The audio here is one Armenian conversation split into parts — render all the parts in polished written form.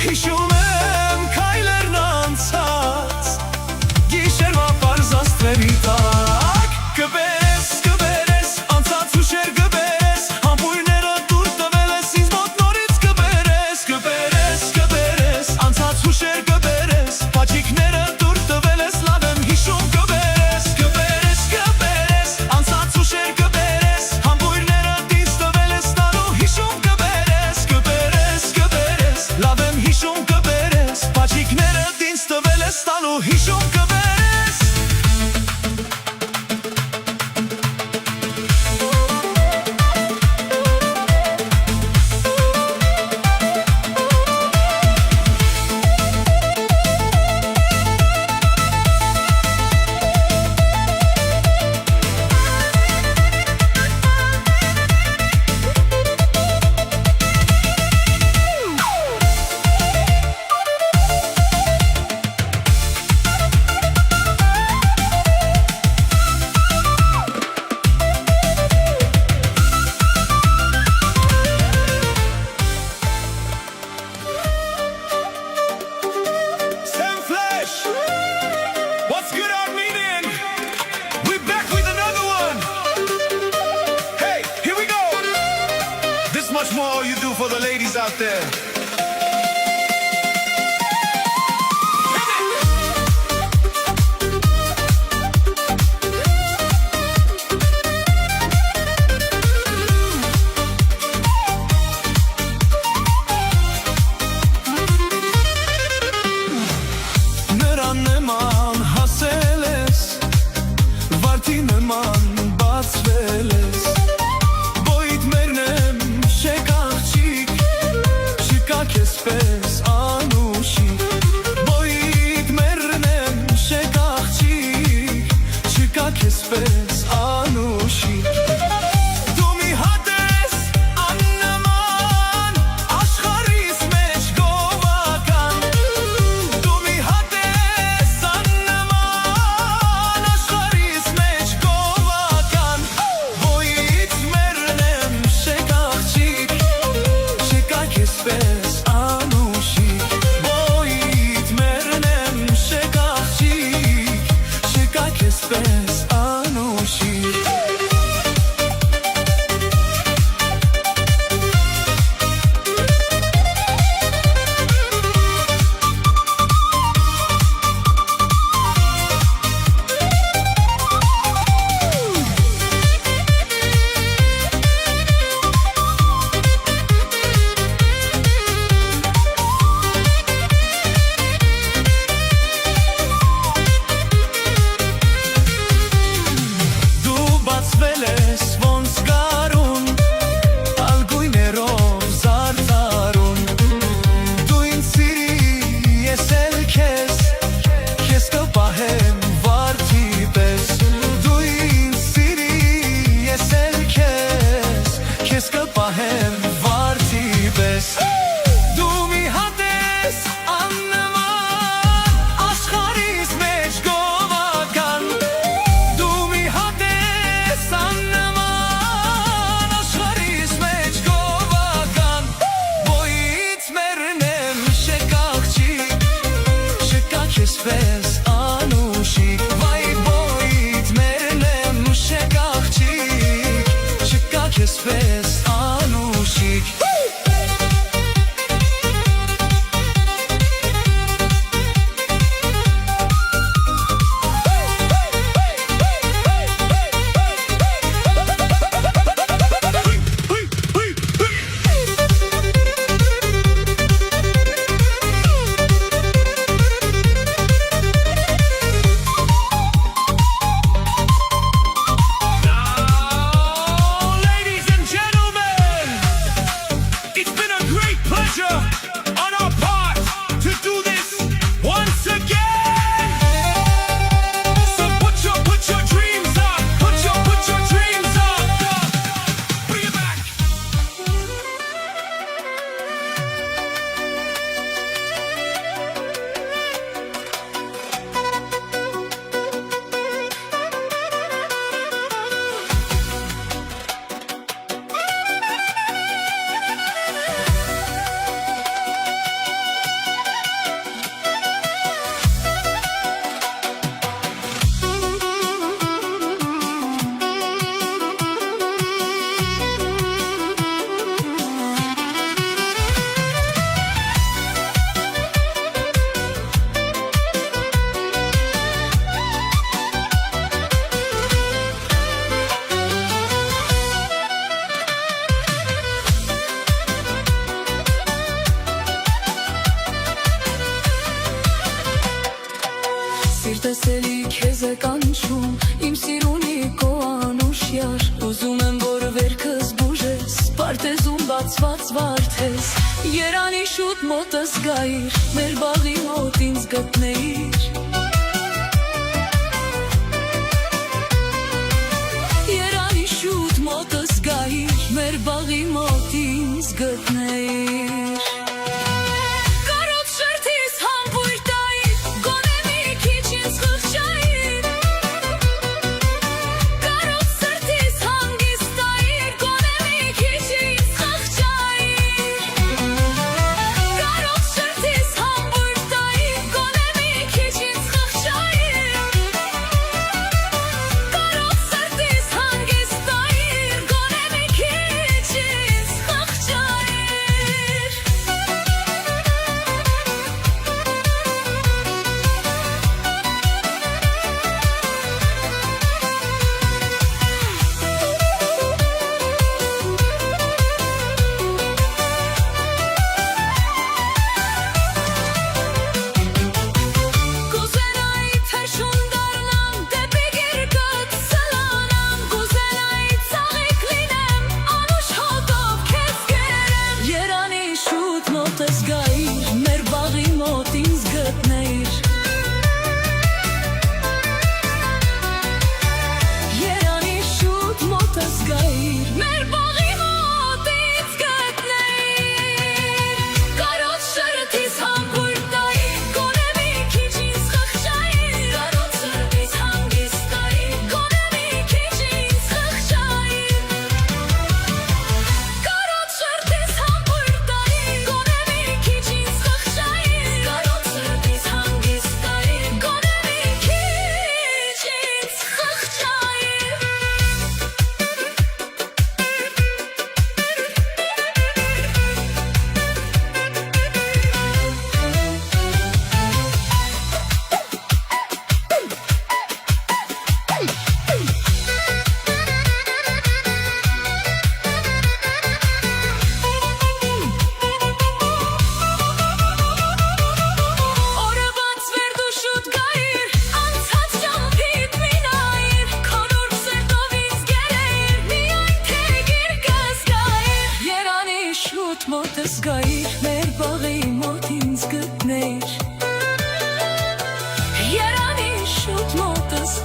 Հիշում եմ քայլերն անցած Գիշերվա պարզ աստղերի տակ Կբերես, կբերես, անցած հուշեր կբերես Համբույրները դուր տվել ես ինձ մոտ նորից կբերես Կբերես, կբերես, անցած հուշեր կբերես Պաչիկները դուր տվել ես լավ եմ հիշում կբերես Կբերես, կբերես, անցած հուշեր կբերես Համբույրները դինց տվել ես տալու հիշում կբերես Կբերես, կբերես, լավ եմ հիշում կբերես Պաչիկները դինց տվել ես տալու հիշում կբերես What's good, Armenian? We're back with another one. Hey, here we go. This much more you do for the ladies out there. Քեսպես անուշիկ Դու մի հատ ես աննման աշխարհիս մեջ գովական Դու մի հատ ես աննման Քեզ կպահեմ վարդի պես Դու ինձ սիրի, ես էլ քեզ Քեզ կպահեմ վարդի պես Դու մի հատ ես աննման Աշխարհիս մեջ գովական Դու մի հատ ես աննման Աշխարհիս մեջ գովական Բոյից մեռնեմ շեկաղջիկ Շկա քեզ պես անուշիկ Վայ բոյից մեռնեմ շեկաղջիկ Շկա քեզ պես անուշիկ On our part to do this once again. So put your dreams up, put your dreams up. Bring it back. Սիրտս էլի քեզ է կանչում, իմ սիրունի քո անուշյար Ուզում եմ, որ վերքս բուժես, պարտեզում բացված վարդես Երանի շուտ մոտս գայիր, մեր բաղի մոտ ինձ գտնեիր Երանի շուտ մոտս գայիր, մեր բաղի մոտ ինձ գտնեիր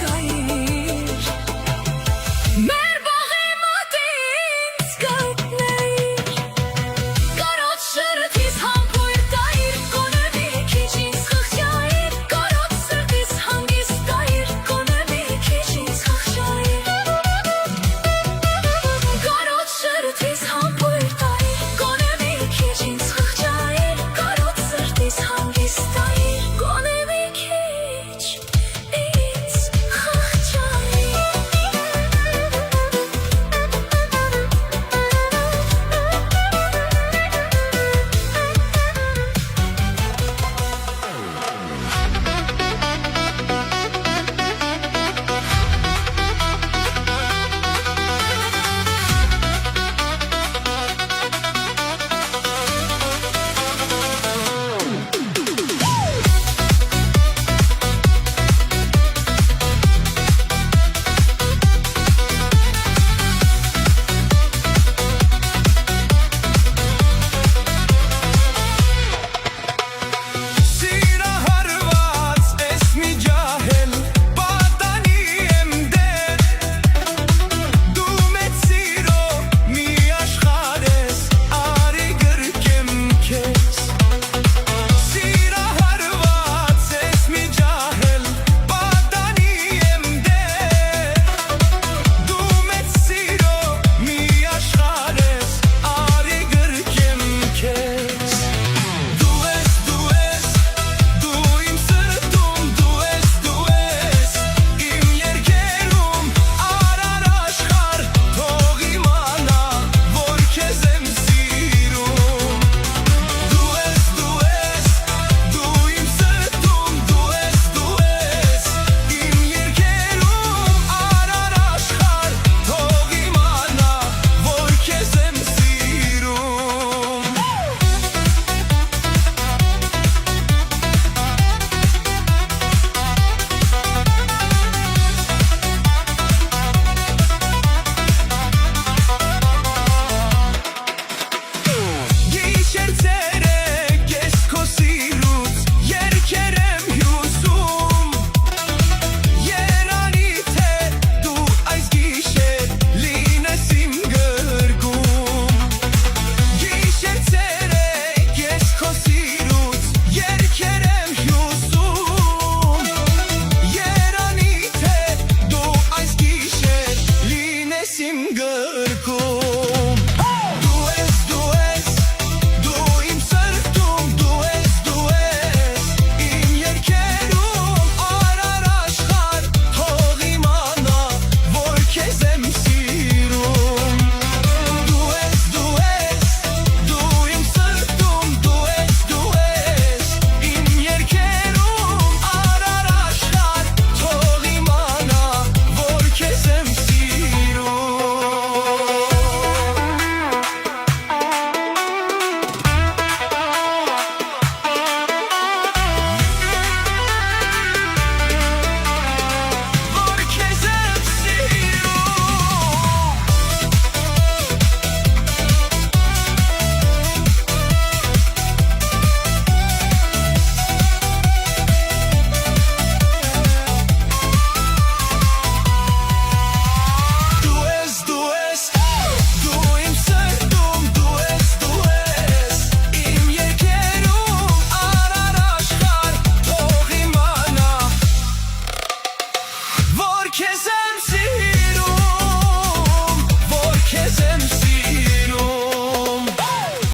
կայիր Մեր բաղի մատից կայտնեիր Կարոտ շրթիս համբույր տայիր Կոնե մի քիչ ինձ խղճայիր Կարոտ սրտիս հանգիստ տայիր Կոնե մի քիչ ինձ խղճայիր Կարոտ շրթիս համբույր տայիր Կոնե մի քիչ ինձ խղճայիր Կարոտ սրտիս հանգիստ տայիր Կոնե մի քիչ ինձ խղճայիր Սիրահարված ես մի ջահել պատանի եմ դեր Դու մեծ սիրո մի աշխարհ ես արի գրկեմ քեզ Սիրահարված ես մի ջահել պատանի եմ դեր Դու մեծ սիրո մի աշխարհ ես արի գրկեմ քեզ Դու ես Դու իմ սրտում Դու ես Իմ երկերում Արար աշխարհ Թող իմանա Որ քեզ եմ սիրում Դու ես Դու իմ սրտում Դու ես Իմ երկերում Արար աշխարհ Թող իմանա Որ քեզ եմ սիրում Գիշեր ցերեկ ես քո սիրուց երկեր եմ հյուսում Երանի թե դու այս գիշեր լինես իմ գրկում Գիշեր ցերեկ ես քո սիրուց երկեր եմ հյուսում Երանի թե դու այս գիշեր լինես իմ գրկում Դու իմ սրտում Դու ես Իմ երկերում Արար աշխարհ Թող իմանա Որ քեզ եմ սիրում Դու ես Իմ սրտում Դու ես Իմ երկերում Արար աշխարհ Թող իմանա Որ քեզ եմ սիրում Որ քեզ եմ սիրում Դու ես Դու իմ սրտում Դու ես Իմ երկերում Արար աշխարհ Թող իմանա Որ քեզ եմ